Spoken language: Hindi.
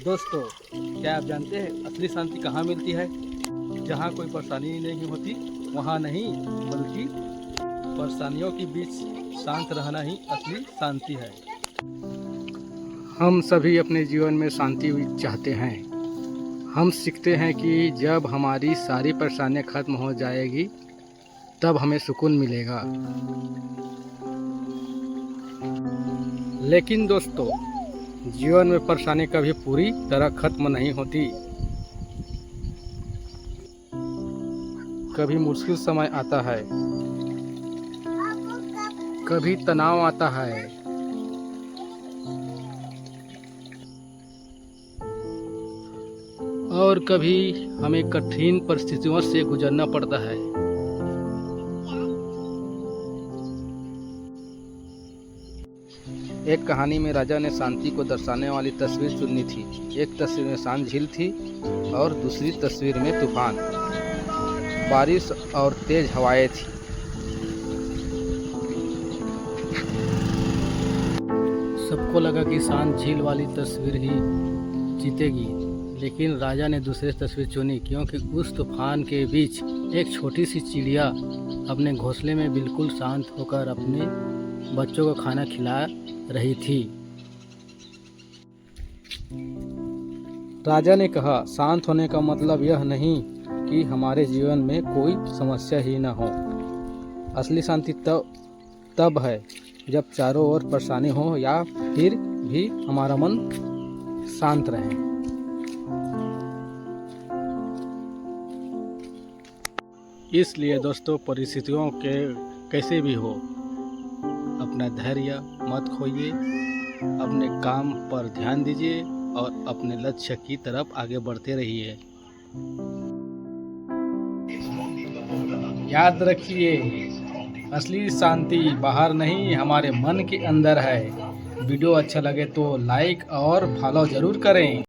दोस्तों, क्या आप जानते हैं असली शांति कहाँ मिलती है? जहाँ कोई परेशानी नहीं होती वहाँ नहीं, बल्कि परेशानियों के बीच शांत रहना ही असली शांति है। हम सभी अपने जीवन में शांति चाहते हैं। हम सीखते हैं कि जब हमारी सारी परेशानियाँ खत्म हो जाएगी तब हमें सुकून मिलेगा। लेकिन दोस्तों, जीवन में परेशानी कभी पूरी तरह खत्म नहीं होती। कभी मुश्किल समय आता है, कभी तनाव आता है, और कभी हमें कठिन परिस्थितियों से गुजरना पड़ता है। एक कहानी में राजा ने शांति को दर्शाने वाली तस्वीर चुनी थी। एक तस्वीर में शांत झील थी और दूसरी तस्वीर में तूफान, बारिश और तेज हवाएं थी। सबको लगा कि शांत झील वाली तस्वीर ही जीतेगी, लेकिन राजा ने दूसरी तस्वीर चुनी क्योंकि उस तूफान के बीच एक छोटी सी चिड़िया अपने घोंसले में बिल्कुल शांत होकर अपने बच्चों को खाना खिला रही थी। राजा ने कहा, शांत होने का मतलब यह नहीं कि हमारे जीवन में कोई समस्या ही न हो। असली शांति तब है जब चारों ओर परेशानी हो या फिर भी हमारा मन शांत रहे। इसलिए दोस्तों, परिस्थितियों के कैसे भी हो, अपना धैर्य मत खोइए, अपने काम पर ध्यान दीजिए और अपने लक्ष्य की तरफ आगे बढ़ते रहिए। याद रखिए, असली शांति बाहर नहीं, हमारे मन के अंदर है। वीडियो अच्छा लगे तो लाइक और फॉलो जरूर करें।